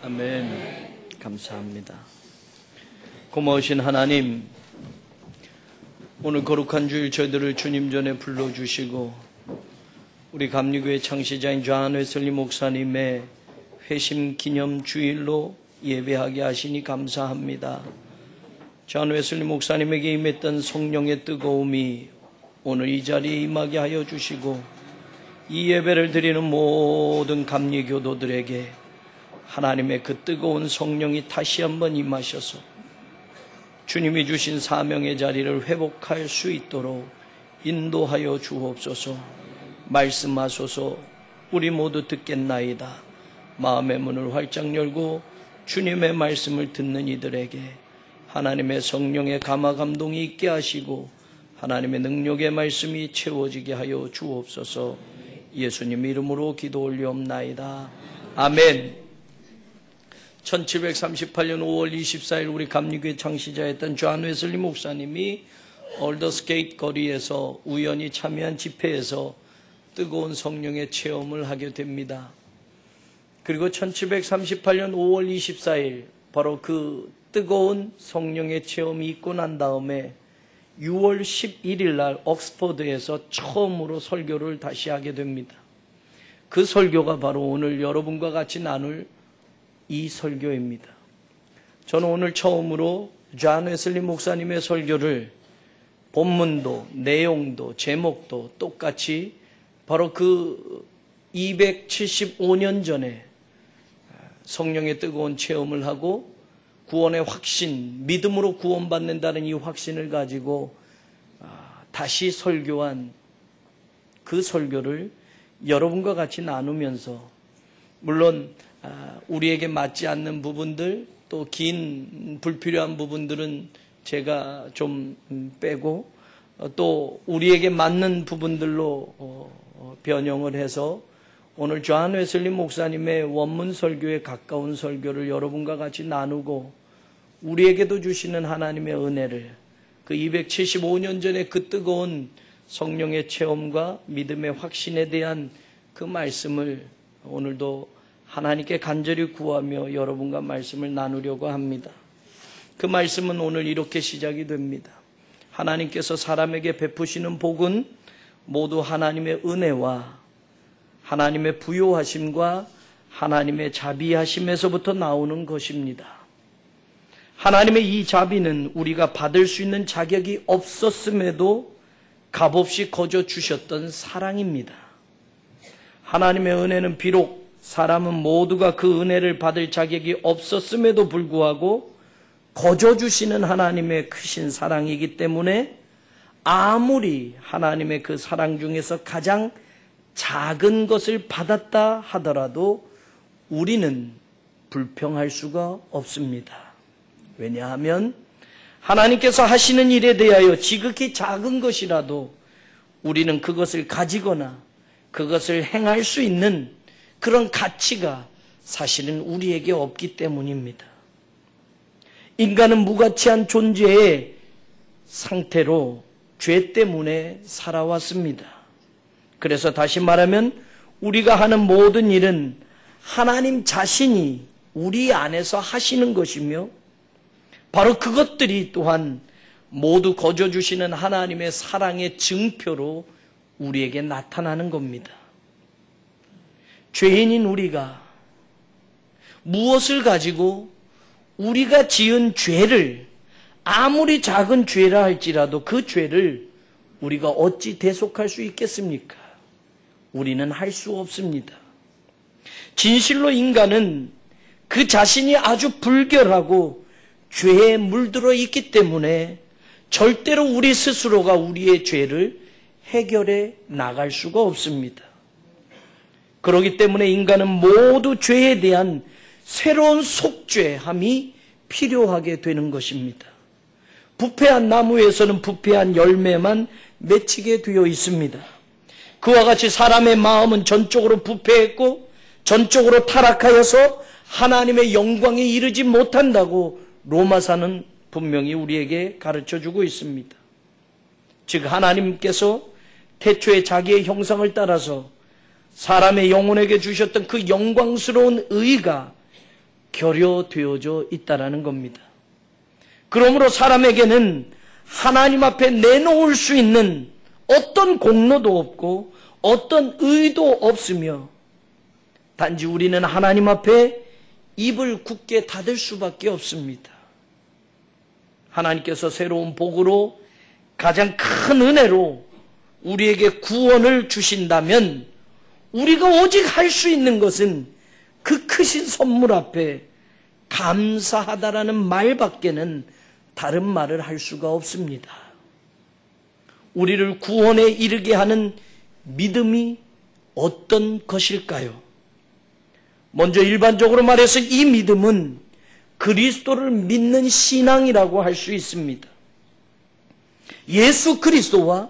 아멘. 감사합니다. 고마우신 하나님, 오늘 거룩한 주일 저희들을 주님 전에 불러주시고 우리 감리교회 창시자인 존 웨슬리 목사님의 회심 기념 주일로 예배하게 하시니 감사합니다. 존 웨슬리 목사님에게 임했던 성령의 뜨거움이 오늘 이 자리에 임하게 하여 주시고 이 예배를 드리는 모든 감리교도들에게 하나님의 그 뜨거운 성령이 다시 한번 임하셔서 주님이 주신 사명의 자리를 회복할 수 있도록 인도하여 주옵소서. 말씀하소서. 우리 모두 듣겠나이다. 마음의 문을 활짝 열고 주님의 말씀을 듣는 이들에게 하나님의 성령의 감화 감동이 있게 하시고 하나님의 능력의 말씀이 채워지게 하여 주옵소서. 예수님 이름으로 기도 올리옵나이다. 아멘. 1738년 5월 24일 우리 감리교회 창시자였던 존 웨슬리 목사님이 올더스게이트 거리에서 우연히 참여한 집회에서 뜨거운 성령의 체험을 하게 됩니다. 그리고 1738년 5월 24일 바로 그 뜨거운 성령의 체험이 있고 난 다음에 6월 11일 날 옥스퍼드에서 처음으로 설교를 다시 하게 됩니다. 그 설교가 바로 오늘 여러분과 같이 나눌 이 설교입니다. 저는 오늘 처음으로 존 웨슬리 목사님의 설교를 본문도 내용도 제목도 똑같이 바로 그 275년 전에 성령의 뜨거운 체험을 하고 구원의 확신, 믿음으로 구원받는다는 이 확신을 가지고 다시 설교한 그 설교를 여러분과 같이 나누면서 물론 우리에게 맞지 않는 부분들 또 긴 불필요한 부분들은 제가 좀 빼고 또 우리에게 맞는 부분들로 변형을 해서 오늘 존 웨슬리 목사님의 원문 설교에 가까운 설교를 여러분과 같이 나누고 우리에게도 주시는 하나님의 은혜를 그 275년 전에 그 뜨거운 성령의 체험과 믿음의 확신에 대한 그 말씀을 오늘도 하나님께 간절히 구하며 여러분과 말씀을 나누려고 합니다. 그 말씀은 오늘 이렇게 시작이 됩니다. 하나님께서 사람에게 베푸시는 복은 모두 하나님의 은혜와 하나님의 부요하심과 하나님의 자비하심에서부터 나오는 것입니다. 하나님의 이 자비는 우리가 받을 수 있는 자격이 없었음에도 값없이 거저 주셨던 사랑입니다. 하나님의 은혜는 비록 사람은 모두가 그 은혜를 받을 자격이 없었음에도 불구하고 거저 주시는 하나님의 크신 사랑이기 때문에 아무리 하나님의 그 사랑 중에서 가장 작은 것을 받았다 하더라도 우리는 불평할 수가 없습니다. 왜냐하면 하나님께서 하시는 일에 대하여 지극히 작은 것이라도 우리는 그것을 가지거나 그것을 행할 수 있는 그런 가치가 사실은 우리에게 없기 때문입니다. 인간은 무가치한 존재의 상태로 죄 때문에 살아왔습니다. 그래서 다시 말하면 우리가 하는 모든 일은 하나님 자신이 우리 안에서 하시는 것이며 바로 그것들이 또한 모두 거저 주시는 하나님의 사랑의 증표로 우리에게 나타나는 겁니다. 죄인인 우리가 무엇을 가지고 우리가 지은 죄를 아무리 작은 죄라 할지라도 그 죄를 우리가 어찌 대속할 수 있겠습니까? 우리는 할 수 없습니다. 진실로 인간은 그 자신이 아주 불결하고 죄에 물들어 있기 때문에 절대로 우리 스스로가 우리의 죄를 해결해 나갈 수가 없습니다. 그렇기 때문에 인간은 모두 죄에 대한 새로운 속죄함이 필요하게 되는 것입니다. 부패한 나무에서는 부패한 열매만 맺히게 되어 있습니다. 그와 같이 사람의 마음은 전적으로 부패했고 전적으로 타락하여서 하나님의 영광에 이르지 못한다고 로마서는 분명히 우리에게 가르쳐주고 있습니다. 즉 하나님께서 태초에 자기의 형상을 따라서 사람의 영혼에게 주셨던 그 영광스러운 의가 결여되어져 있다라는 겁니다. 그러므로 사람에게는 하나님 앞에 내놓을 수 있는 어떤 공로도 없고 어떤 의도 없으며 단지 우리는 하나님 앞에 입을 굳게 닫을 수밖에 없습니다. 하나님께서 새로운 복으로 가장 큰 은혜로 우리에게 구원을 주신다면 우리가 오직 할 수 있는 것은 그 크신 선물 앞에 감사하다라는 말밖에는 다른 말을 할 수가 없습니다. 우리를 구원에 이르게 하는 믿음이 어떤 것일까요? 먼저 일반적으로 말해서 이 믿음은 그리스도를 믿는 신앙이라고 할 수 있습니다. 예수 그리스도와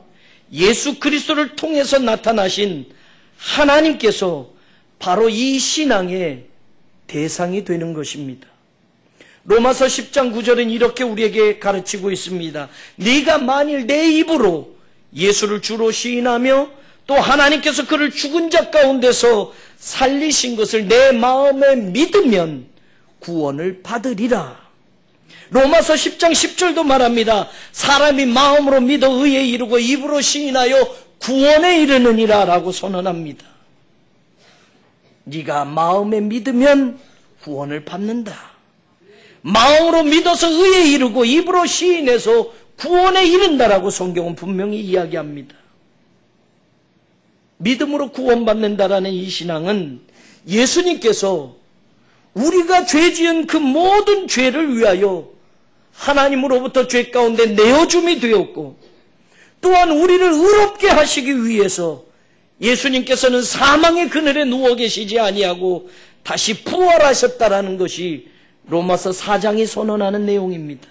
예수 그리스도를 통해서 나타나신 하나님께서 바로 이 신앙의 대상이 되는 것입니다. 로마서 10장 9절은 이렇게 우리에게 가르치고 있습니다. 네가 만일 내 입으로 예수를 주로 시인하며 또 하나님께서 그를 죽은 자 가운데서 살리신 것을 내 마음에 믿으면 구원을 받으리라. 로마서 10장 10절도 말합니다. 사람이 마음으로 믿어 의에 이르고 입으로 시인하여 구원에 이르느니라 라고 선언합니다. 네가 마음에 믿으면 구원을 받는다. 마음으로 믿어서 의에 이르고 입으로 시인해서 구원에 이른다라고 성경은 분명히 이야기합니다. 믿음으로 구원받는다라는 이 신앙은 예수님께서 우리가 죄 지은 그 모든 죄를 위하여 하나님으로부터 죄 가운데 내어줌이 되었고 또한 우리를 의롭게 하시기 위해서 예수님께서는 사망의 그늘에 누워 계시지 아니하고 다시 부활하셨다라는 것이 로마서 4장이 선언하는 내용입니다.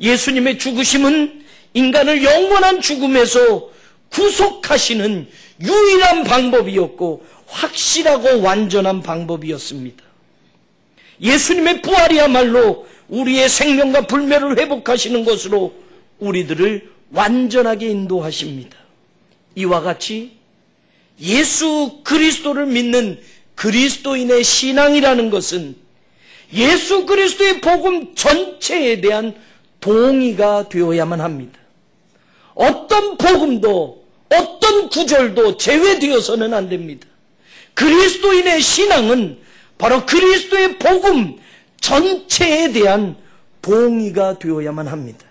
예수님의 죽으심은 인간을 영원한 죽음에서 구속하시는 유일한 방법이었고 확실하고 완전한 방법이었습니다. 예수님의 부활이야말로 우리의 생명과 불멸을 회복하시는 것으로 우리들을 완전하게 인도하십니다. 이와 같이 예수 그리스도를 믿는 그리스도인의 신앙이라는 것은 예수 그리스도의 복음 전체에 대한 동의가 되어야만 합니다. 어떤 복음도 어떤 구절도 제외되어서는 안 됩니다. 그리스도인의 신앙은 바로 그리스도의 복음 전체에 대한 동의가 되어야만 합니다.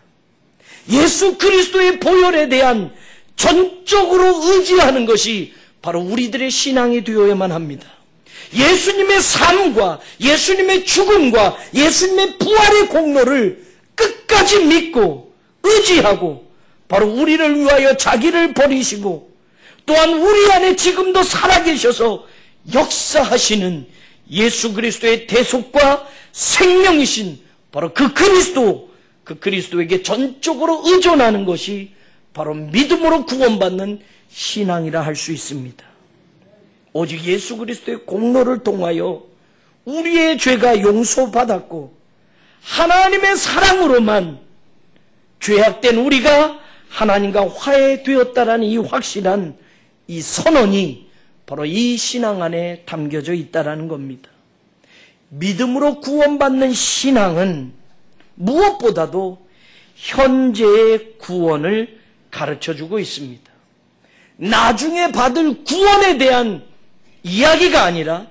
예수 그리스도의 보혈에 대한 전적으로 의지하는 것이 바로 우리들의 신앙이 되어야만 합니다. 예수님의 삶과 예수님의 죽음과 예수님의 부활의 공로를 끝까지 믿고 의지하고 바로 우리를 위하여 자기를 버리시고 또한 우리 안에 지금도 살아계셔서 역사하시는 예수 그리스도의 대속과 생명이신 바로 그 그리스도에게 전적으로 의존하는 것이 바로 믿음으로 구원받는 신앙이라 할 수 있습니다. 오직 예수 그리스도의 공로를 통하여 우리의 죄가 용서받았고 하나님의 사랑으로만 죄악된 우리가 하나님과 화해되었다라는 이 확실한 이 선언이 바로 이 신앙 안에 담겨져 있다라는 겁니다. 믿음으로 구원받는 신앙은 무엇보다도 현재의 구원을 가르쳐주고 있습니다. 나중에 받을 구원에 대한 이야기가 아니라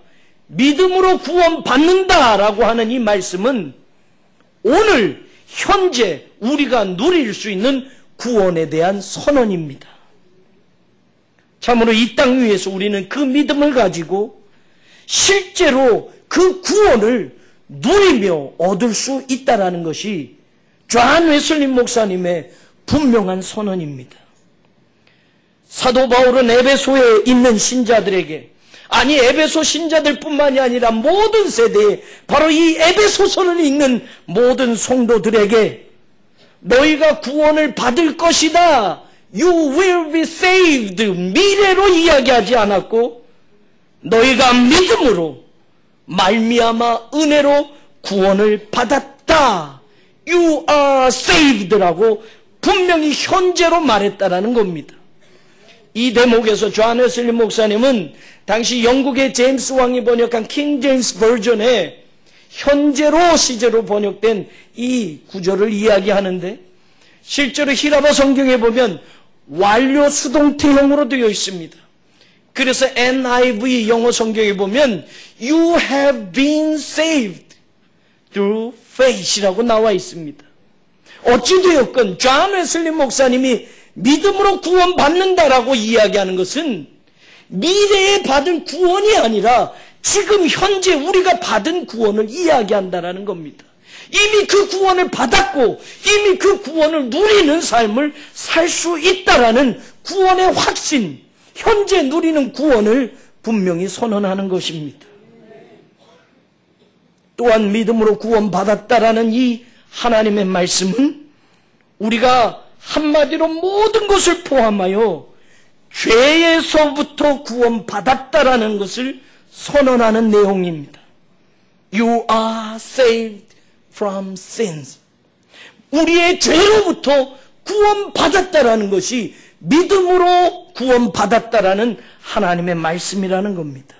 믿음으로 구원받는다라고 하는 이 말씀은 오늘 현재 우리가 누릴 수 있는 구원에 대한 선언입니다. 참으로 이 땅 위에서 우리는 그 믿음을 가지고 실제로 그 구원을 누리며 얻을 수 있다라는 것이 존 웨슬리 목사님의 분명한 선언입니다. 사도 바울은 에베소에 있는 신자들에게, 아니 에베소 신자들뿐만이 아니라 모든 세대에 바로 이 에베소서를 읽는 모든 성도들에게 너희가 구원을 받을 것이다, You will be saved, 미래로 이야기하지 않았고 너희가 믿음으로 말미암아 은혜로 구원을 받았다, You are saved라고 분명히 현재로 말했다라는 겁니다. 이 대목에서 존 웨슬리 목사님은 당시 영국의 제임스 왕이 번역한 킹 제임스 버전에 현재로 시제로 번역된 이 구절을 이야기하는데, 실제로 히라보 성경에 보면 완료 수동태형으로 되어 있습니다. 그래서 NIV 영어 성경에 보면 You have been saved through faith이라고 나와 있습니다. 어찌되었건 존 웨슬리 목사님이 믿음으로 구원받는다라고 이야기하는 것은 미래에 받은 구원이 아니라 지금 현재 우리가 받은 구원을 이야기한다라는 겁니다. 이미 그 구원을 받았고 이미 그 구원을 누리는 삶을 살 수 있다라는 구원의 확신, 현재 누리는 구원을 분명히 선언하는 것입니다. 또한 믿음으로 구원받았다라는 이 하나님의 말씀은 우리가 한마디로 모든 것을 포함하여 죄에서부터 구원받았다라는 것을 선언하는 내용입니다. You are saved from sins. 우리의 죄로부터 구원받았다라는 것이 믿음으로 구원받았다라는 하나님의 말씀이라는 겁니다.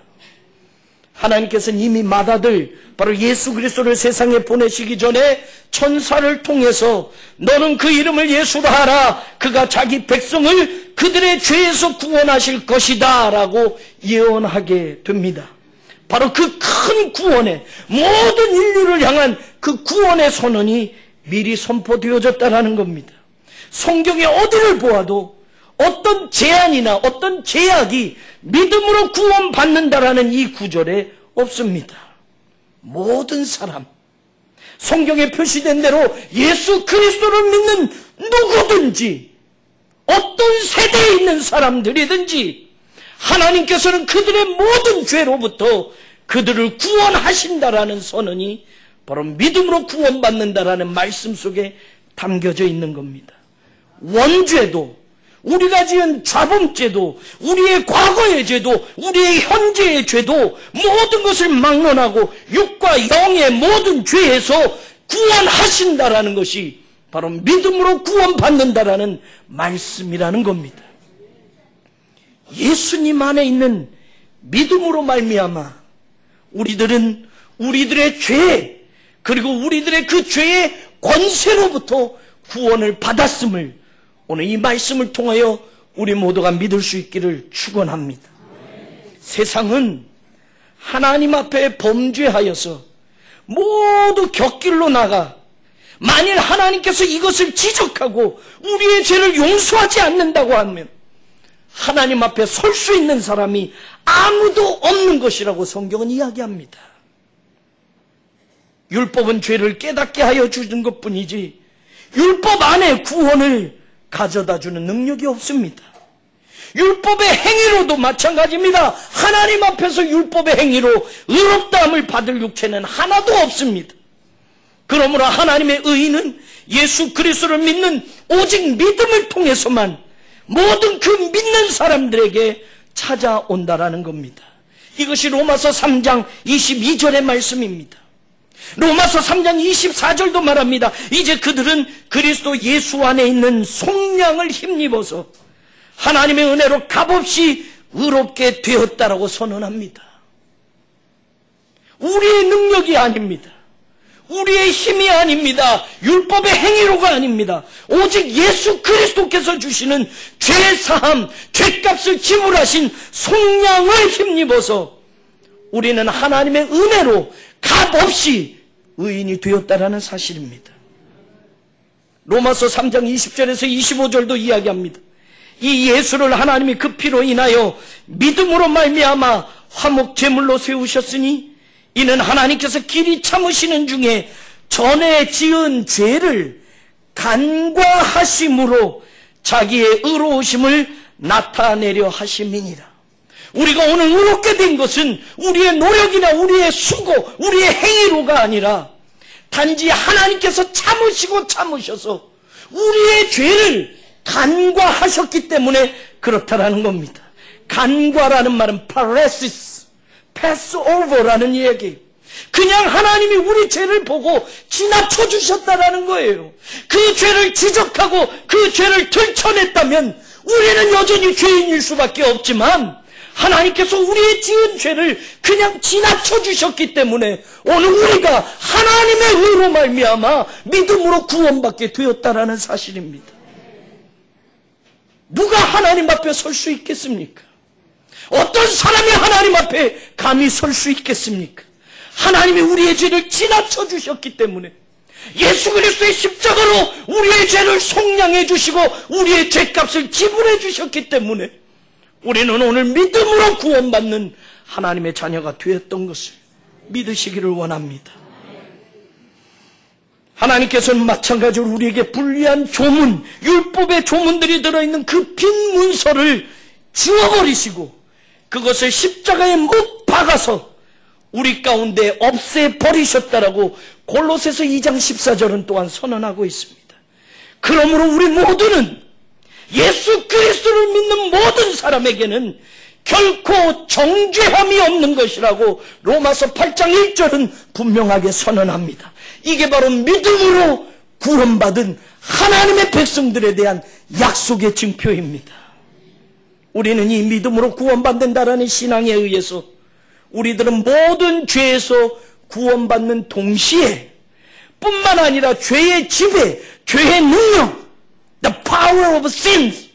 하나님께서는 이미 맏아들 바로 예수 그리스도를 세상에 보내시기 전에 천사를 통해서 너는 그 이름을 예수라 하라. 그가 자기 백성을 그들의 죄에서 구원하실 것이다 라고 예언하게 됩니다. 바로 그 큰 구원의 모든 인류를 향한 그 구원의 선언이 미리 선포되어졌다는 겁니다. 성경의 어디를 보아도 어떤 제한이나 어떤 제약이 믿음으로 구원받는다라는 이 구절에 없습니다. 모든 사람, 성경에 표시된 대로 예수 그리스도를 믿는 누구든지 어떤 세대에 있는 사람들이든지 하나님께서는 그들의 모든 죄로부터 그들을 구원하신다라는 선언이 바로 믿음으로 구원받는다라는 말씀 속에 담겨져 있는 겁니다. 원죄도, 우리가 지은 자범죄도, 우리의 과거의 죄도, 우리의 현재의 죄도 모든 것을 막론하고 육과 영의 모든 죄에서 구원하신다라는 것이 바로 믿음으로 구원받는다라는 말씀이라는 겁니다. 예수님 안에 있는 믿음으로 말미암아 우리들은 우리들의 죄, 그리고 우리들의 그 죄의 권세로부터 구원을 받았음을 오늘 이 말씀을 통하여 우리 모두가 믿을 수 있기를 축원합니다. 세상은 하나님 앞에 범죄하여서 모두 곁길로 나가 만일 하나님께서 이것을 지적하고 우리의 죄를 용서하지 않는다고 하면 하나님 앞에 설 수 있는 사람이 아무도 없는 것이라고 성경은 이야기합니다. 율법은 죄를 깨닫게 하여 주는 것뿐이지 율법 안에 구원을 가져다 주는 능력이 없습니다. 율법의 행위로도 마찬가지입니다. 하나님 앞에서 율법의 행위로 의롭다함을 받을 육체는 하나도 없습니다. 그러므로 하나님의 의인은 예수 그리스도를 믿는 오직 믿음을 통해서만 모든 그 믿는 사람들에게 찾아온다라는 겁니다. 이것이 로마서 3장 22절의 말씀입니다. 로마서 3장 24절도 말합니다. 이제 그들은 그리스도 예수 안에 있는 속량을 힘입어서 하나님의 은혜로 값없이 의롭게 되었다라고 선언합니다. 우리의 능력이 아닙니다. 우리의 힘이 아닙니다. 율법의 행위로가 아닙니다. 오직 예수 그리스도께서 주시는 죄사함, 죄값을 지불하신 속량을 힘입어서 우리는 하나님의 은혜로 값없이 의인이 되었다라는 사실입니다. 로마서 3장 20절에서 25절도 이야기합니다. 이 예수를 하나님이 그 피로 인하여 믿음으로 말미암아 화목 제물로 세우셨으니 이는 하나님께서 길이 참으시는 중에 전에 지은 죄를 간과하심으로 자기의 의로우심을 나타내려 하심이니라. 우리가 오늘 의롭게 된 것은 우리의 노력이나 우리의 수고, 우리의 행위로가 아니라 단지 하나님께서 참으셔서 우리의 죄를 간과하셨기 때문에 그렇다라는 겁니다. 간과라는 말은 paresis, pass over라는 얘기예요. 그냥 하나님이 우리 죄를 보고 지나쳐 주셨다라는 거예요. 그 죄를 지적하고 그 죄를 들춰냈다면 우리는 여전히 죄인일 수밖에 없지만 하나님께서 우리의 지은 죄를 그냥 지나쳐 주셨기 때문에 오늘 우리가 하나님의 의로 말미암아 믿음으로 구원받게 되었다라는 사실입니다. 누가 하나님 앞에 설 수 있겠습니까? 어떤 사람이 하나님 앞에 감히 설 수 있겠습니까? 하나님이 우리의 죄를 지나쳐 주셨기 때문에, 예수 그리스도의 십자가로 우리의 죄를 속량해 주시고 우리의 죄값을 지불해 주셨기 때문에 우리는 오늘 믿음으로 구원받는 하나님의 자녀가 되었던 것을 믿으시기를 원합니다. 하나님께서는 마찬가지로 우리에게 불리한 조문, 율법의 조문들이 들어있는 그 빈 문서를 지워버리시고 그것을 십자가에 못 박아서 우리 가운데 없애버리셨다라고 골로새서 2장 14절은 또한 선언하고 있습니다. 그러므로 우리 모두는 예수 그리스도를 믿는 모든 사람에게는 결코 정죄함이 없는 것이라고 로마서 8장 1절은 분명하게 선언합니다. 이게 바로 믿음으로 구원받은 하나님의 백성들에 대한 약속의 증표입니다. 우리는 이 믿음으로 구원받는다라는 신앙에 의해서 우리들은 모든 죄에서 구원받는 동시에 뿐만 아니라 죄의 지배, 죄의 능력, the power of sins,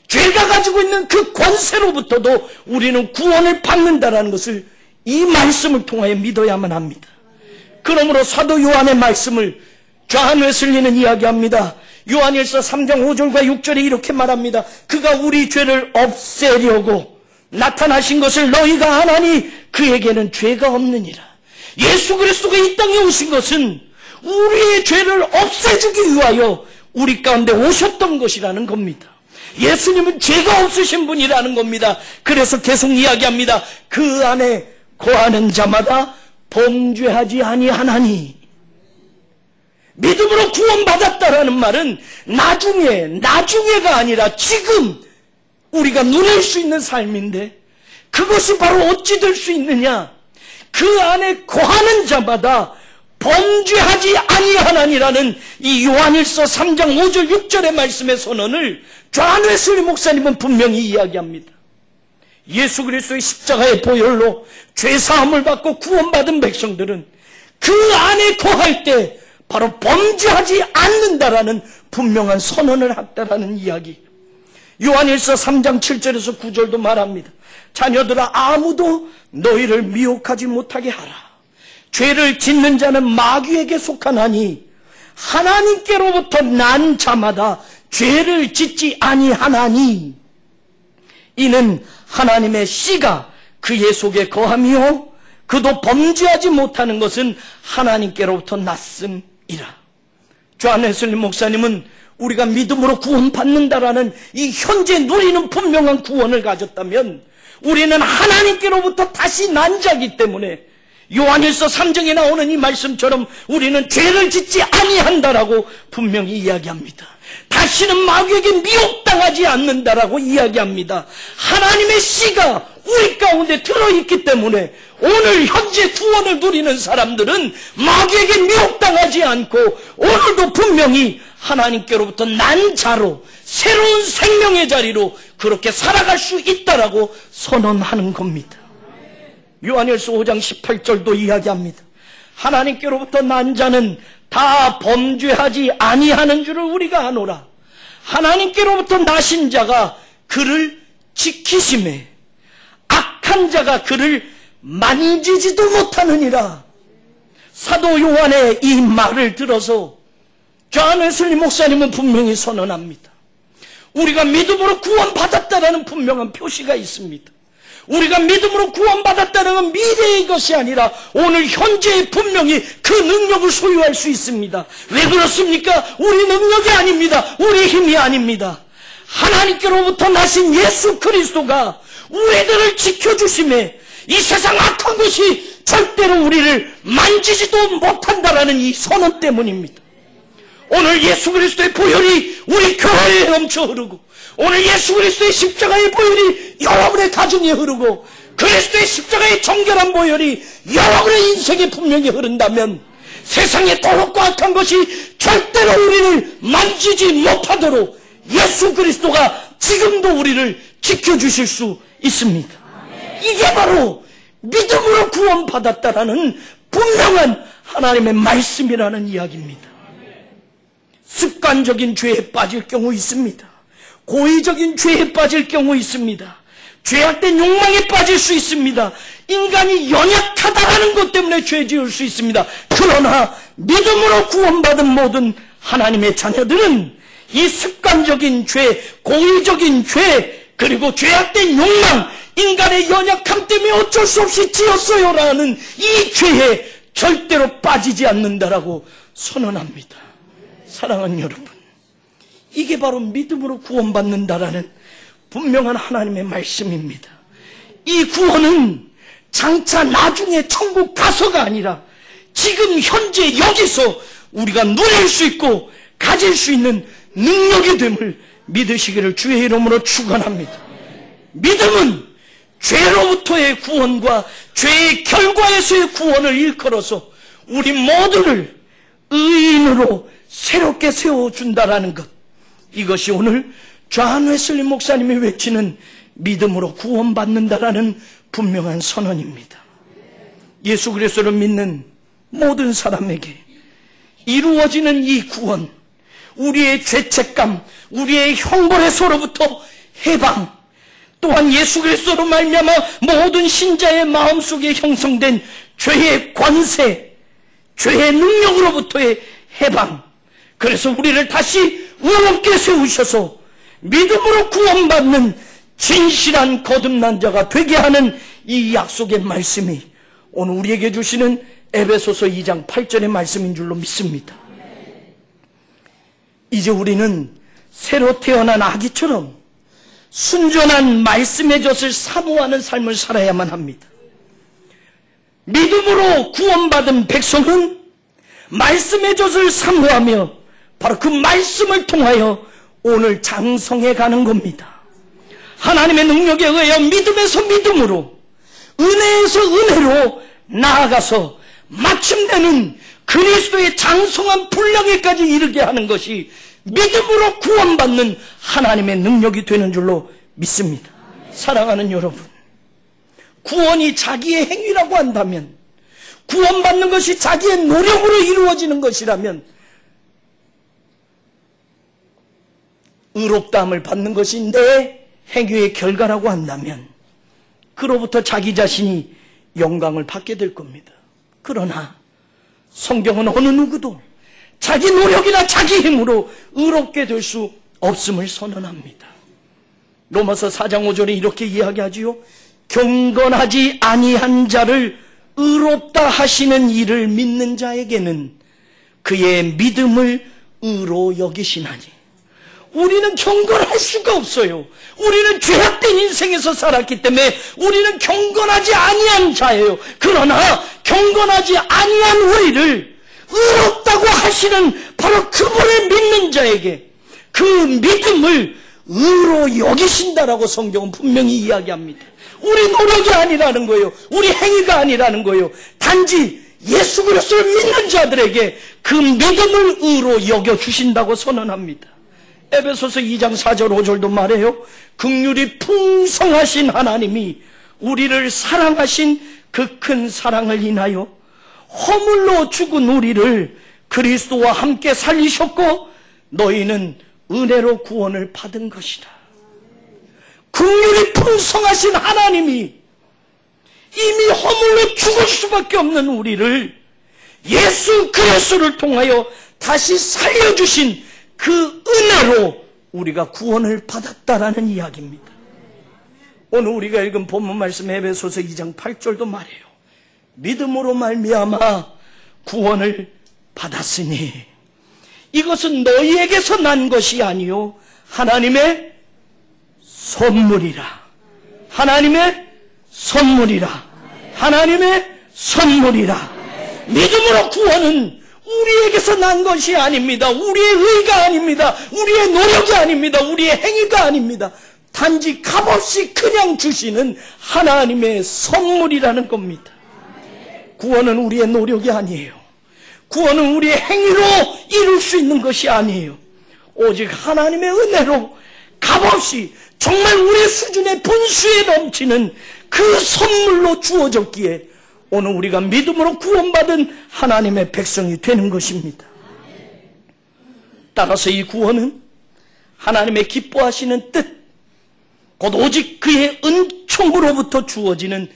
죄가 가지고 있는 그 권세로부터도 우리는 구원을 받는다라는 것을 이 말씀을 통하여 믿어야만 합니다. 그러므로 사도 요한의 말씀을 존 웨슬리는 이야기합니다. 요한일서 3장 5절과 6절에 이렇게 말합니다. 그가 우리 죄를 없애려고 나타나신 것을 너희가 아나니 그에게는 죄가 없느니라. 예수 그리스도가 이 땅에 오신 것은 우리의 죄를 없애주기 위하여 우리 가운데 오셨던 것이라는 겁니다. 예수님은 죄가 없으신 분이라는 겁니다. 그래서 계속 이야기합니다. 그 안에 거하는 자마다 범죄하지 아니하나니. 믿음으로 구원받았다라는 말은 나중에가 아니라 지금 우리가 누릴 수 있는 삶인데, 그것이 바로 어찌 될 수 있느냐? 그 안에 거하는 자마다 범죄하지 아니하나니라는 이 요한일서 3장 5절 6절의 말씀의 선언을 존 웨슬리 목사님은 분명히 이야기합니다. 예수 그리스도의 십자가의 보혈로 죄사함을 받고 구원받은 백성들은 그 안에 거할 때 바로 범죄하지 않는다라는 분명한 선언을 했다라는 이야기. 요한일서 3장 7절에서 9절도 말합니다. 자녀들아, 아무도 너희를 미혹하지 못하게 하라. 죄를 짓는 자는 마귀에게 속하나니 하나님께로부터 난 자마다 죄를 짓지 아니하나니, 이는 하나님의 씨가 그의 속에 거함이요 그도 범죄하지 못하는 것은 하나님께로부터 났음이라. 존 웨슬리 목사님은 우리가 믿음으로 구원받는다라는 이 현재 누리는 분명한 구원을 가졌다면 우리는 하나님께로부터 다시 난 자이기 때문에 요한일서 3장에 나오는 이 말씀처럼 우리는 죄를 짓지 아니한다라고 분명히 이야기합니다. 다시는 마귀에게 미혹당하지 않는다라고 이야기합니다. 하나님의 씨가 우리 가운데 들어있기 때문에 오늘 현재 구원을 누리는 사람들은 마귀에게 미혹당하지 않고 오늘도 분명히 하나님께로부터 난 자로 새로운 생명의 자리로 그렇게 살아갈 수 있다라고 선언하는 겁니다. 요한일서 5장 18절도 이야기합니다. 하나님께로부터 난 자는 다 범죄하지 아니하는 줄을 우리가 아노라. 하나님께로부터 나신 자가 그를 지키심에 악한 자가 그를 만지지도 못하느니라. 사도 요한의 이 말을 들어서 존 웨슬리 목사님은 분명히 선언합니다. 우리가 믿음으로 구원받았다라는 분명한 표시가 있습니다. 우리가 믿음으로 구원받았다는 건 미래의 것이 아니라 오늘 현재에 분명히 그 능력을 소유할 수 있습니다. 왜 그렇습니까? 우리 능력이 아닙니다. 우리 힘이 아닙니다. 하나님께로부터 나신 예수 그리스도가 우리들을 지켜주심에 이 세상 악한 것이 절대로 우리를 만지지도 못한다라는 이 선언 때문입니다. 오늘 예수 그리스도의 보혈이 우리 교회에 넘쳐 흐르고, 오늘 예수 그리스도의 십자가의 보혈이 여러분의 가정에 흐르고, 그리스도의 십자가의 정결한 보혈이 여러분의 인생에 분명히 흐른다면 세상의 더럽고 악한 것이 절대로 우리를 만지지 못하도록 예수 그리스도가 지금도 우리를 지켜주실 수 있습니다. 이게 바로 믿음으로 구원받았다라는 분명한 하나님의 말씀이라는 이야기입니다. 습관적인 죄에 빠질 경우 있습니다. 고의적인 죄에 빠질 경우 있습니다. 죄악된 욕망에 빠질 수 있습니다. 인간이 연약하다라는 것 때문에 죄 지을 수 있습니다. 그러나 믿음으로 구원받은 모든 하나님의 자녀들은 이 습관적인 죄, 고의적인 죄, 그리고 죄악된 욕망, 인간의 연약함 때문에 어쩔 수 없이 지었어요라는 이 죄에 절대로 빠지지 않는다라고 선언합니다. 사랑하는 여러분, 이게 바로 믿음으로 구원받는다라는 분명한 하나님의 말씀입니다. 이 구원은 장차 나중에 천국 가서가 아니라 지금 현재 여기서 우리가 누릴 수 있고 가질 수 있는 능력이 됨을 믿으시기를 주의 이름으로 축원합니다. 믿음은 죄로부터의 구원과 죄의 결과에서의 구원을 일컬어서 우리 모두를 의인으로 새롭게 세워준다라는 것, 이것이 오늘 존 웨슬리 목사님이 외치는 믿음으로 구원받는다라는 분명한 선언입니다. 예수 그리스도를 믿는 모든 사람에게 이루어지는 이 구원, 우리의 죄책감, 우리의 형벌에서로부터 해방, 또한 예수 그리스도로 말미암아 모든 신자의 마음속에 형성된 죄의 권세, 죄의 능력으로부터의 해방, 그래서 우리를 다시 의롭게 세우셔서 믿음으로 구원받는 진실한 거듭난 자가 되게 하는 이 약속의 말씀이 오늘 우리에게 주시는 에베소서 2장 8절의 말씀인 줄로 믿습니다. 이제 우리는 새로 태어난 아기처럼 순전한 말씀의 젖을 사모하는 삶을 살아야만 합니다. 믿음으로 구원받은 백성은 말씀의 젖을 사모하며 바로 그 말씀을 통하여 오늘 장성해 가는 겁니다. 하나님의 능력에 의하여 믿음에서 믿음으로, 은혜에서 은혜로 나아가서 마침내는 그리스도의 장성한 분량에까지 이르게 하는 것이 믿음으로 구원받는 하나님의 능력이 되는 줄로 믿습니다. 사랑하는 여러분, 구원이 자기의 행위라고 한다면, 구원받는 것이 자기의 노력으로 이루어지는 것이라면, 의롭다함을 받는 것이 내 행위의 결과라고 한다면 그로부터 자기 자신이 영광을 받게 될 겁니다. 그러나 성경은 어느 누구도 자기 노력이나 자기 힘으로 의롭게 될 수 없음을 선언합니다. 로마서 4장 5절에 이렇게 이야기하지요. 경건하지 아니한 자를 의롭다 하시는 이를 믿는 자에게는 그의 믿음을 의로 여기시나니. 우리는 경건할 수가 없어요. 우리는 죄악된 인생에서 살았기 때문에 우리는 경건하지 아니한 자예요. 그러나 경건하지 아니한 우리를 의롭다고 하시는 바로 그분을 믿는 자에게 그 믿음을 의로 여기신다라고 성경은 분명히 이야기합니다. 우리 노력이 아니라는 거예요. 우리 행위가 아니라는 거예요. 단지 예수 그리스도를 믿는 자들에게 그 믿음을 의로 여겨주신다고 선언합니다. 에베소서 2장 4절 5절도 말해요. 긍휼이 풍성하신 하나님이 우리를 사랑하신 그 큰 사랑을 인하여 허물로 죽은 우리를 그리스도와 함께 살리셨고 너희는 은혜로 구원을 받은 것이다. 긍휼이 풍성하신 하나님이 이미 허물로 죽을 수밖에 없는 우리를 예수 그리스도를 통하여 다시 살려주신 그 은혜로 우리가 구원을 받았다라는 이야기입니다. 오늘 우리가 읽은 본문 말씀 에베소서 2장 8절도 말해요. 믿음으로 말미암아 구원을 받았으니 이것은 너희에게서 난 것이 아니요 하나님의 선물이라. 하나님의 선물이라. 하나님의 선물이라. 믿음으로 구원은 우리에게서 난 것이 아닙니다. 우리의 의가 아닙니다. 우리의 노력이 아닙니다. 우리의 행위가 아닙니다. 단지 값없이 그냥 주시는 하나님의 선물이라는 겁니다. 구원은 우리의 노력이 아니에요. 구원은 우리의 행위로 이룰 수 있는 것이 아니에요. 오직 하나님의 은혜로 값없이 정말 우리의 수준의 분수에 넘치는 그 선물로 주어졌기에 오늘 우리가 믿음으로 구원받은 하나님의 백성이 되는 것입니다. 따라서 이 구원은 하나님의 기뻐하시는 뜻, 곧 오직 그의 은총으로부터 주어지는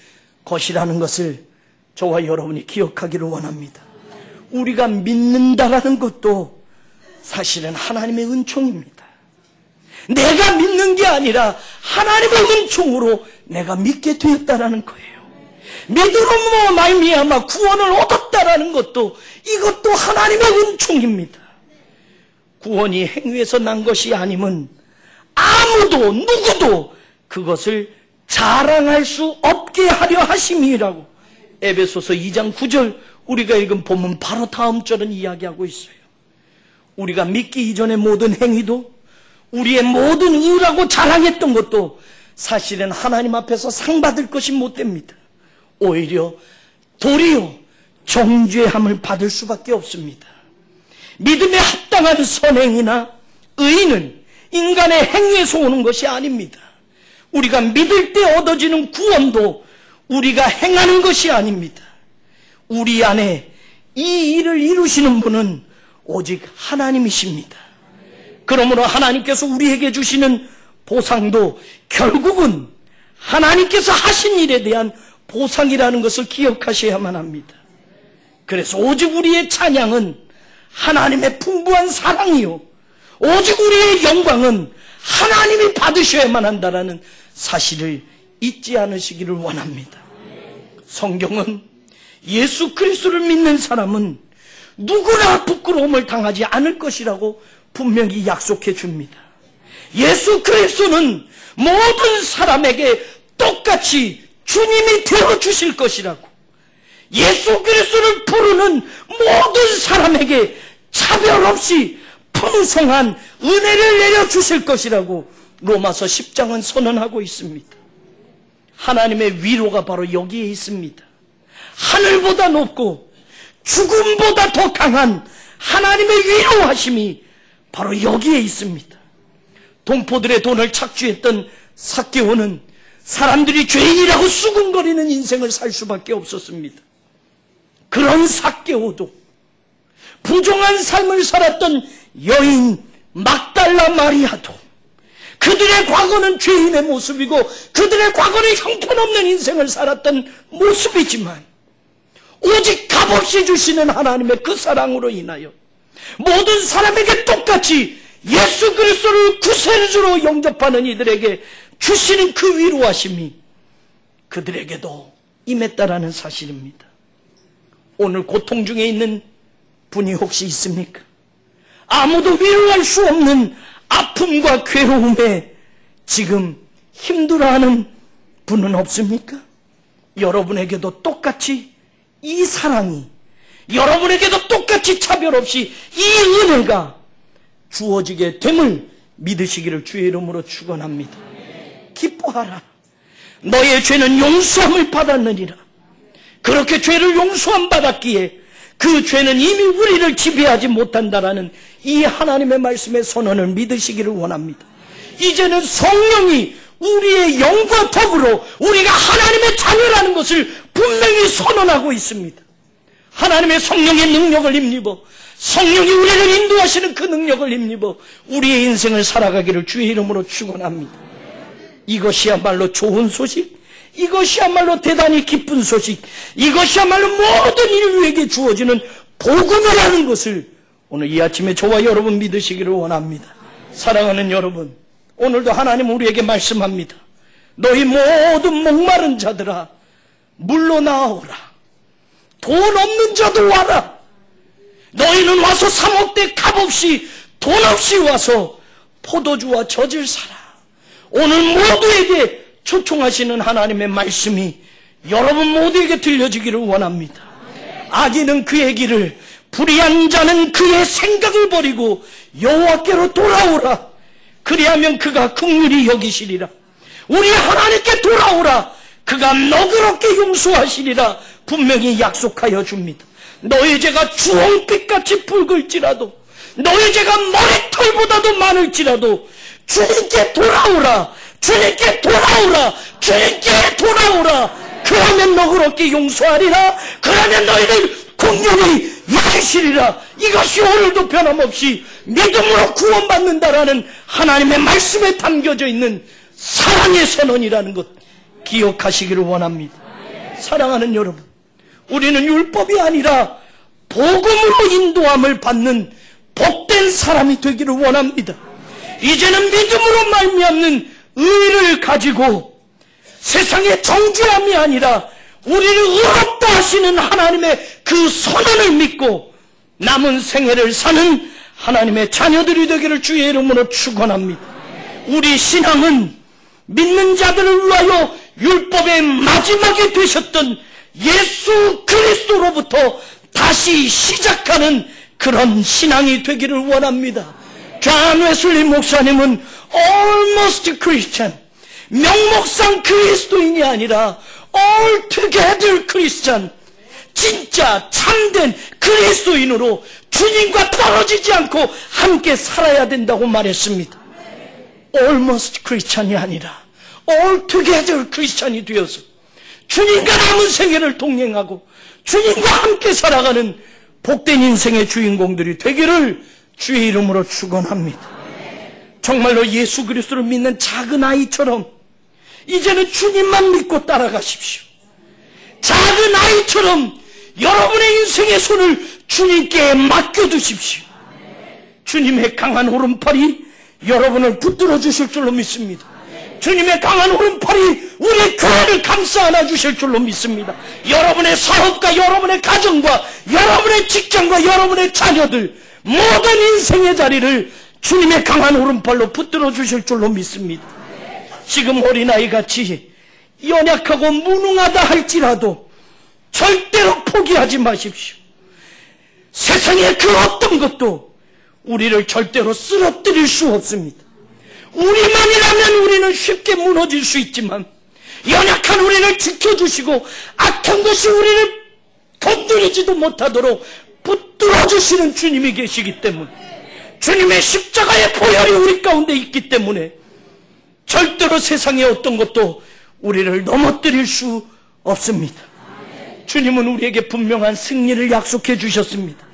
것이라는 것을 저와 여러분이 기억하기를 원합니다. 우리가 믿는다라는 것도 사실은 하나님의 은총입니다. 내가 믿는 게 아니라 하나님의 은총으로 내가 믿게 되었다라는 거예요. 믿음으로 말미암아 구원을 얻었다라는 것도 이것도 하나님의 은총입니다. 구원이 행위에서 난 것이 아님은 아무도 누구도 그것을 자랑할 수 없게 하려 하심이라고 에베소서 2장 9절 우리가 읽은 본문 바로 다음 절은 이야기하고 있어요. 우리가 믿기 이전의 모든 행위도 우리의 모든 의라고 자랑했던 것도 사실은 하나님 앞에서 상 받을 것이 못 됩니다. 오히려 도리어 정죄함을 받을 수밖에 없습니다. 믿음에 합당한 선행이나 의는 인간의 행위에서 오는 것이 아닙니다. 우리가 믿을 때 얻어지는 구원도 우리가 행하는 것이 아닙니다. 우리 안에 이 일을 이루시는 분은 오직 하나님이십니다. 그러므로 하나님께서 우리에게 주시는 보상도 결국은 하나님께서 하신 일에 대한 보상이라는 것을 기억하셔야만 합니다. 그래서 오직 우리의 찬양은 하나님의 풍부한 사랑이요, 오직 우리의 영광은 하나님이 받으셔야만 한다는 사실을 잊지 않으시기를 원합니다. 성경은 예수 그리스도를 믿는 사람은 누구나 부끄러움을 당하지 않을 것이라고 분명히 약속해 줍니다. 예수 그리스도는 모든 사람에게 똑같이 주님이 되어주실 것이라고, 예수 그리스도를 부르는 모든 사람에게 차별 없이 풍성한 은혜를 내려주실 것이라고 로마서 10장은 선언하고 있습니다. 하나님의 위로가 바로 여기에 있습니다. 하늘보다 높고 죽음보다 더 강한 하나님의 위로하심이 바로 여기에 있습니다. 동포들의 돈을 착취했던 삭개오는 사람들이 죄인이라고 수군거리는 인생을 살 수밖에 없었습니다. 그런 삭개오도, 부정한 삶을 살았던 여인 막달라 마리아도, 그들의 과거는 죄인의 모습이고 그들의 과거는 형편없는 인생을 살았던 모습이지만 오직 값없이 주시는 하나님의 그 사랑으로 인하여 모든 사람에게 똑같이 예수 그리스도를 구세주로 영접하는 이들에게 주시는 그 위로하심이 그들에게도 임했다라는 사실입니다. 오늘 고통 중에 있는 분이 혹시 있습니까? 아무도 위로할 수 없는 아픔과 괴로움에 지금 힘들어하는 분은 없습니까? 여러분에게도 똑같이 이 사랑이, 여러분에게도 똑같이 차별 없이 이 은혜가 주어지게 됨을 믿으시기를 주의 이름으로 축원합니다. 기뻐하라. 너의 죄는 용서함을 받았느니라. 그렇게 죄를 용서함 받았기에 그 죄는 이미 우리를 지배하지 못한다라는 이 하나님의 말씀의 선언을 믿으시기를 원합니다. 이제는 성령이 우리의 영과 더불어 우리가 하나님의 자녀라는 것을 분명히 선언하고 있습니다. 하나님의 성령의 능력을 힘입어, 성령이 우리를 인도하시는 그 능력을 힘입어 우리의 인생을 살아가기를 주의 이름으로 축원합니다. 이것이야말로 좋은 소식, 이것이야말로 대단히 기쁜 소식, 이것이야말로 모든 인류에게 주어지는 복음이라는 것을 오늘 이 아침에 저와 여러분 믿으시기를 원합니다. 사랑하는 여러분, 오늘도 하나님 우리에게 말씀합니다. 너희 모든 목마른 자들아 물로 나오라. 돈 없는 자도 와라. 너희는 와서 사 먹되 값없이 돈 없이 와서 포도주와 젖을 사라. 오늘 모두에게 초청하시는 하나님의 말씀이 여러분 모두에게 들려지기를 원합니다. 악인은 그의 길을, 불의한 자는 그의 생각을 버리고 여호와께로 돌아오라. 그리하면 그가 긍휼히 여기시리라. 우리 하나님께 돌아오라. 그가 너그럽게 용서하시리라. 분명히 약속하여 줍니다. 너의 죄가 주홍빛같이 붉을지라도, 너의 죄가 머리털보다도 많을지라도 주님께 돌아오라. 주님께 돌아오라. 주님께 돌아오라. 그러면 너그럽게 용서하리라. 그러면 너희를 공룡이 여기시리라. 이것이 오늘도 변함없이 믿음으로 구원받는다라는 하나님의 말씀에 담겨져 있는 사랑의 선언이라는 것 기억하시기를 원합니다. 사랑하는 여러분, 우리는 율법이 아니라 복음으로 인도함을 받는 복된 사람이 되기를 원합니다. 이제는 믿음으로 말미암는 의를 가지고 세상의 정죄함이 아니라 우리를 의롭다 하시는 하나님의 그 선언을 믿고 남은 생애를 사는 하나님의 자녀들이 되기를 주의 이름으로 축원합니다. 우리 신앙은 믿는 자들을 위하여 율법의 마지막이 되셨던 예수 그리스도로부터 다시 시작하는 그런 신앙이 되기를 원합니다. 존 웨슬리 목사님은 almost Christian, 명목상 그리스도인이 아니라 altogether Christian, 진짜 참된 그리스도인으로 주님과 떨어지지 않고 함께 살아야 된다고 말했습니다. almost Christian이 아니라 altogether Christian이 되어서 주님과 남은 생애를 동행하고 주님과 함께 살아가는 복된 인생의 주인공들이 되기를 주의 이름으로 축원합니다. 정말로 예수 그리스도를 믿는 작은 아이처럼 이제는 주님만 믿고 따라가십시오. 작은 아이처럼 여러분의 인생의 손을 주님께 맡겨두십시오. 주님의 강한 오른팔이 여러분을 붙들어 주실 줄로 믿습니다. 주님의 강한 오른팔이 우리 교회를 감싸 안아 주실 줄로 믿습니다. 여러분의 사업과 여러분의 가정과 여러분의 직장과 여러분의 자녀들 모든 인생의 자리를 주님의 강한 오른팔로 붙들어 주실 줄로 믿습니다. 지금 어린아이같이 연약하고 무능하다 할지라도 절대로 포기하지 마십시오. 세상의 그 어떤 것도 우리를 절대로 쓰러뜨릴 수 없습니다. 우리만이라면 우리는 쉽게 무너질 수 있지만 연약한 우리를 지켜주시고 악한 것이 우리를 건드리지도 못하도록 붙들어주시는 주님이 계시기 때문에, 주님의 십자가의 보혈이 우리 가운데 있기 때문에 절대로 세상의 어떤 것도 우리를 넘어뜨릴 수 없습니다. 주님은 우리에게 분명한 승리를 약속해 주셨습니다.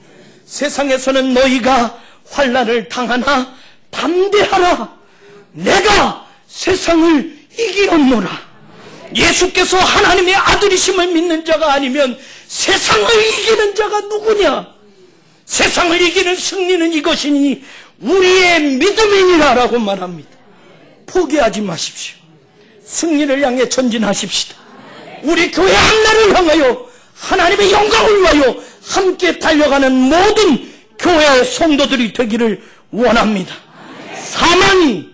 세상에서는 너희가 환난을 당하나 담대하라. 내가 세상을 이기었노라. 예수께서 하나님의 아들이심을 믿는 자가 아니면 세상을 이기는 자가 누구냐? 세상을 이기는 승리는 이것이니 우리의 믿음이니라라고 말합니다. 포기하지 마십시오. 승리를 향해 전진하십시다. 우리 교회 앞날을 향하여 하나님의 영광을 위하여 함께 달려가는 모든 교회의 성도들이 되기를 원합니다. 사망이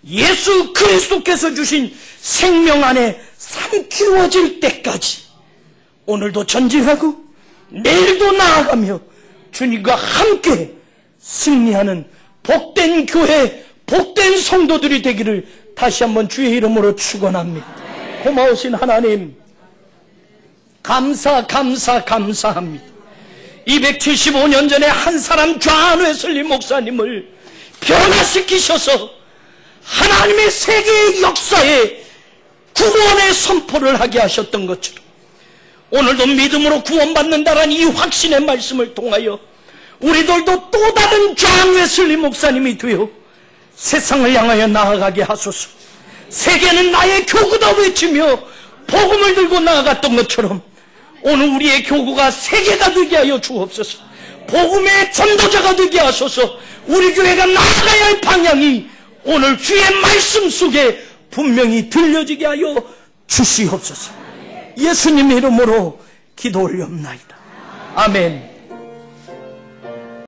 예수 그리스도께서 주신 생명 안에 삼키워질 때까지 오늘도 전진하고 내일도 나아가며 주님과 함께 승리하는 복된 교회, 복된 성도들이 되기를 다시 한번 주의 이름으로 축원합니다. 고마우신 하나님, 감사합니다. 275년 전에 한 사람 존 웨슬리 목사님을 변화시키셔서 하나님의 세계의 역사에 구원의 선포를 하게 하셨던 것처럼 오늘도 믿음으로 구원받는다라는 이 확신의 말씀을 통하여 우리들도 또 다른 존 웨슬리 목사님이 되어 세상을 향하여 나아가게 하소서. 세계는 나의 교구다 외치며 복음을 들고 나아갔던 것처럼 오늘 우리의 교구가 세계가 되게 하여 주옵소서. 복음의 전도자가 되게 하소서. 우리 교회가 나아가야 할 방향이 오늘 주의 말씀 속에 분명히 들려지게 하여 주시옵소서. 예수님의 이름으로 기도 올리옵나이다. 아멘.